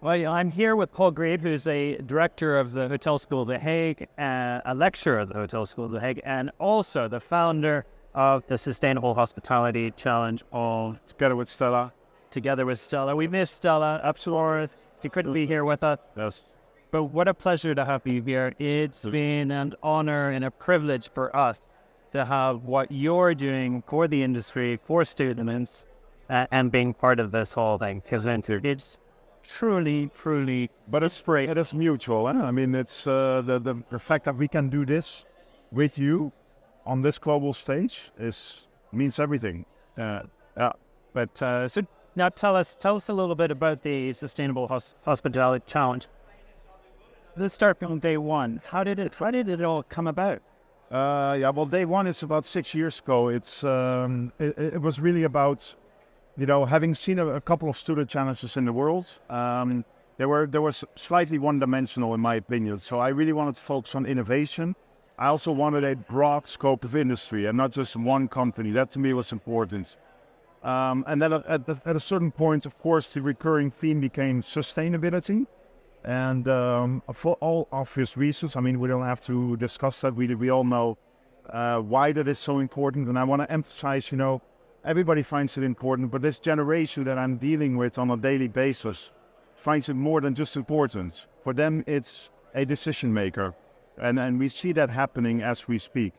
Well, I'm here with Paul Griep, who's a director of the Hotel School of The Hague, a lecturer at the Hotel School of The Hague, and also the founder of the Sustainable Hospitality Challenge Together with Stella. Together with Stella. We miss Stella. Absolutely. She couldn't be here with us. Yes. But what a pleasure to have you here. It's been an honor and a privilege for us to have what you're doing for the industry, for students, and being part of this whole thing. Because it's truly, But it's great. It is mutual. I mean, it's the fact that we can do this with you on this global stage means everything. But so now tell us a little bit about the Sustainable Hospitality Challenge. Let's start from day one. How did it all come about? Well, day one is about 6 years ago. It was really about, having seen a couple of student challenges in the world. They were slightly one-dimensional in my opinion. So I really wanted to focus on innovation. I also wanted a broad scope of industry and not just one company. That to me was important. And then at a certain point, of course, the recurring theme became sustainability. And for all obvious reasons, I mean, we don't have to discuss that. We all know why that is so important. And I want to emphasize, everybody finds it important, but this generation that I'm dealing with on a daily basis finds it more than just important. For them, it's a decision maker. And we see that happening as we speak.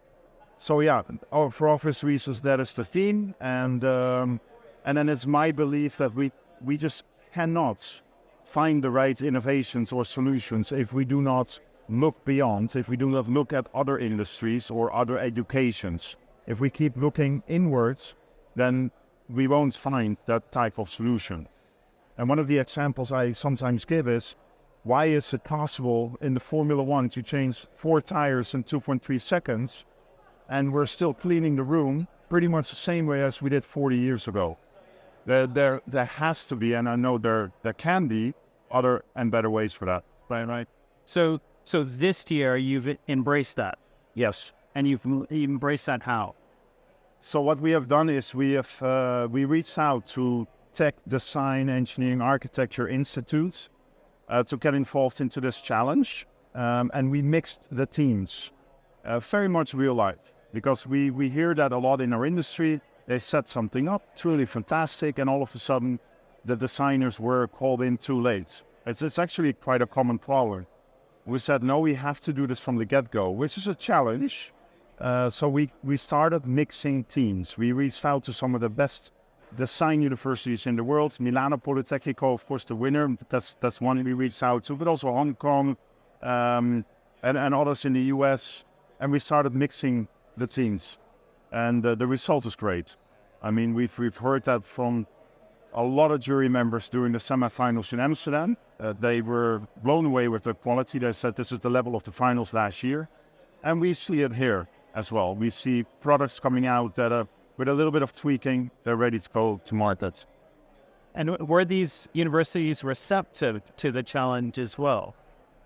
So for obvious reasons, that is the theme. And then it's my belief that we just cannot find the right innovations or solutions if we do not look beyond, if we do not look at other industries or other educations. If we keep looking inwards, then we won't find that type of solution. And one of the examples I sometimes give is, why is it possible in the Formula One to change 4 tires in 2.3 seconds, and we're still cleaning the room pretty much the same way as we did 40 years ago? There has to be, and I know there can be, other and better ways for that. Right. So this year you've embraced that. Yes. And you've embraced that how? So what we have done is we reached out to tech, design, engineering, architecture institutes to get involved into this challenge. And we mixed the teams, very much real life, because we hear that a lot in our industry. They set something up, truly fantastic, and all of a sudden the designers were called in too late. It's actually quite a common problem. We said, no, we have to do this from the get-go, which is a challenge. So we started mixing teams. We reached out to some of the best design universities in the world. Milano Politecnico, of course, the winner. That's one we reached out to, but also Hong Kong and others in the US. And we started mixing the teams. And the result is great. I mean, we've heard that from a lot of jury members during the semifinals in Amsterdam. They were blown away with the quality. They said this is the level of the finals last year. And we see it here as well. We see products coming out that with a little bit of tweaking, they're ready to go to market. And were these universities receptive to the challenge as well?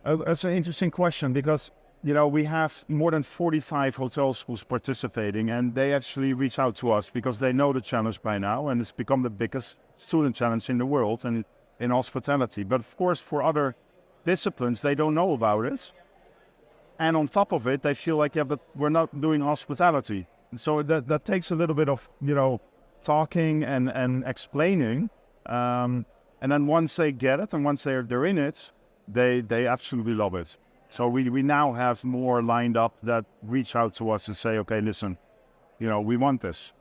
That's an interesting question because, we have more than 45 hotel schools participating, and they actually reach out to us because they know the challenge by now, and it's become the biggest student challenge in the world and in hospitality. But of course, for other disciplines, they don't know about it. And on top of it, they feel like, but we're not doing hospitality. So that takes a little bit of, talking and explaining. And then once they get it and once they're in it, they absolutely love it. So we now have more lined up that reach out to us and say, okay, listen, we want this.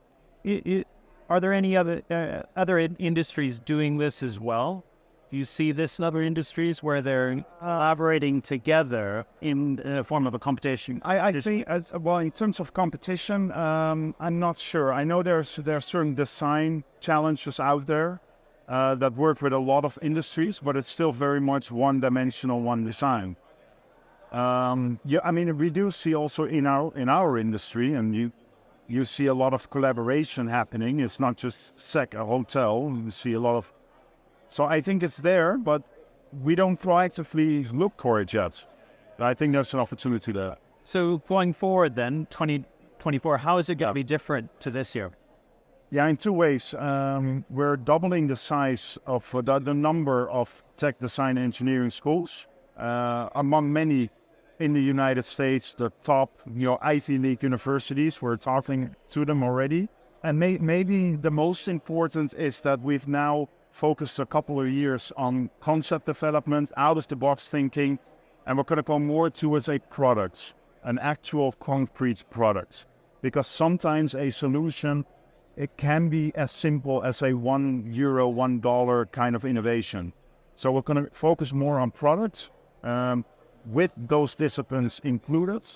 Are there any other industries doing this as well? Do you see this in other industries where they're collaborating together in a form of a competition? I think, in terms of competition, I'm not sure. I know there are certain design challenges out there that work with a lot of industries, but it's still very much one-dimensional, one design. We do see also in our industry, and you see a lot of collaboration happening. It's not just a hotel. You see a lot of. So I think it's there, but we don't proactively look for it yet. I think there's an opportunity there. So going forward then, 2024, how is it going to be different to this year? Yeah, in two ways. We're doubling the size of the number of tech design engineering schools. Among many in the United States, the top, Ivy League universities, we're talking to them already. And maybe the most important is that we've now focused a couple of years on concept development, out-of-the-box thinking, and we're going to go more towards a product, an actual concrete product. Because sometimes a solution, it can be as simple as a €1, $1 kind of innovation. So we're going to focus more on products with those disciplines included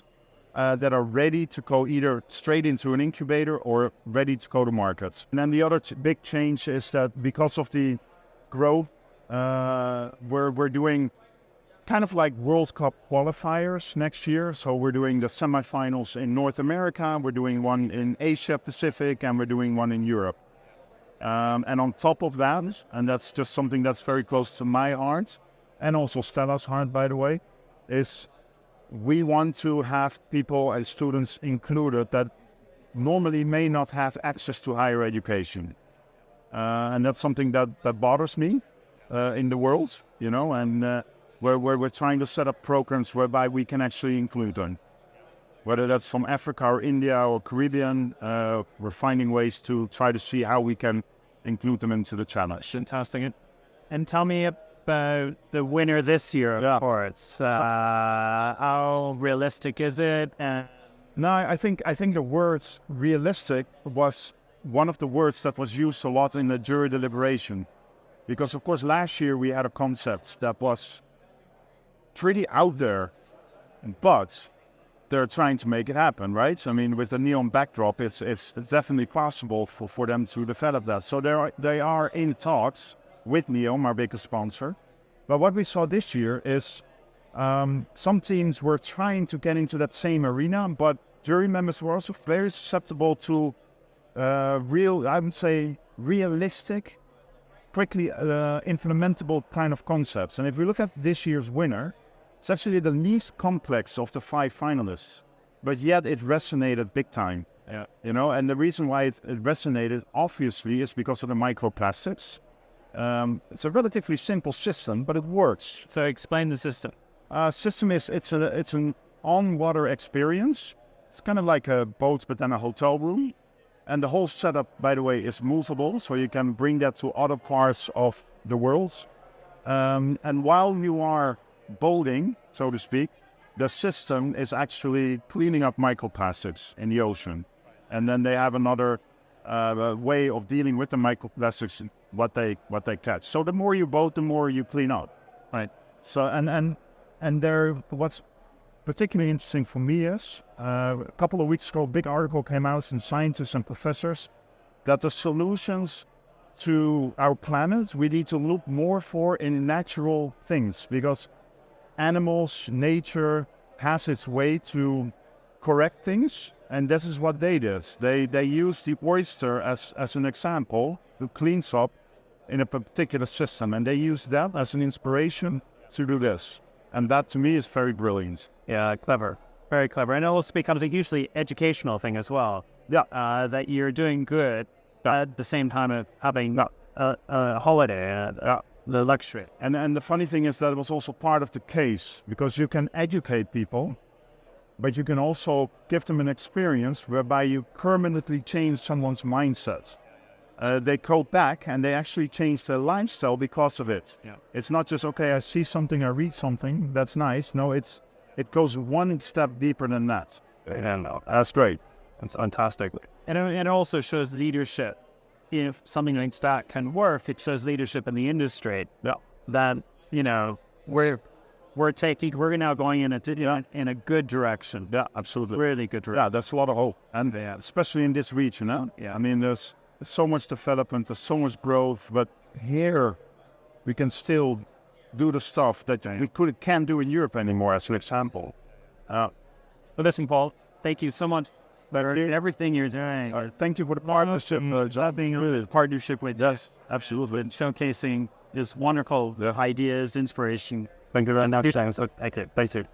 that are ready to go either straight into an incubator or ready to go to market. And then the other big change is that because of the growth, we're doing kind of like World Cup qualifiers next year. So we're doing the semifinals in North America, we're doing one in Asia Pacific, and we're doing one in Europe. And on top of that, and that's just something that's very close to my heart, and also Stella's heart, by the way, is we want to have people and students included that normally may not have access to higher education. And that's something that bothers me in the world, and where we're trying to set up programs whereby we can actually include them. Whether that's from Africa or India or Caribbean, we're finding ways to try to see how we can include them into the challenge. Fantastic. And tell me about the winner this year, of course. How realistic is it? No, I think the word realistic was one of the words that was used a lot in the jury deliberation. Because, of course, last year we had a concept that was pretty out there, but they're trying to make it happen, right? I mean, with the neon backdrop, it's definitely possible for them to develop that. So they are in talks with Neom, our biggest sponsor. But what we saw this year is some teams were trying to get into that same arena, but jury members were also very susceptible to realistic, quickly implementable kind of concepts. And if we look at this year's winner, it's actually the least complex of the 5 finalists, but yet it resonated big time. Yeah. And the reason why it resonated, obviously, is because of the microplastics. It's a relatively simple system, but it works. So explain the system. System is it's an on-water experience. It's kind of like a boat, but then a hotel room. And the whole setup, by the way, is movable, so you can bring that to other parts of the world. And while you are boating, so to speak, the system is actually cleaning up microplastics in the ocean. And then they have another way of dealing with the microplastics, what they catch. So the more you boat, the more you clean up. Right. So and there, what's particularly interesting for me is a couple of weeks ago, a big article came out from scientists and professors that the solutions to our planet we need to look more for in natural things, because animals, nature has its way to correct things, and this is what they did. They used the oyster as an example who cleans up in a particular system, and they used that as an inspiration to do this. And that to me is very brilliant. Yeah, clever. Very clever. And it also becomes a hugely educational thing as well. Yeah. That you're doing good at the same time of having a holiday, the luxury. And the funny thing is that it was also part of the case, because you can educate people, but you can also give them an experience whereby you permanently change someone's mindset. They go back and they actually change their lifestyle because of it. Yeah. It's not just, okay, I see something, I read something, that's nice. No, it goes one step deeper than that. Yeah, no, that's great. That's fantastic. And it also shows leadership. If something like that can work, it shows leadership in the industry. Yeah. That, we're now going in a good direction. Yeah, absolutely. Really good direction. Yeah, that's a lot of hope. And especially in this region, huh? Yeah. I mean, there's so much development, there's so much growth, but here we can still do the stuff that we can't do in Europe anymore, as an example. But listen, Paul, thank you so much for everything you're doing. Thank you for the partnership. Partnership with yes, absolutely, and showcasing this wonderful ideas, inspiration. Thank you very much. Thank you.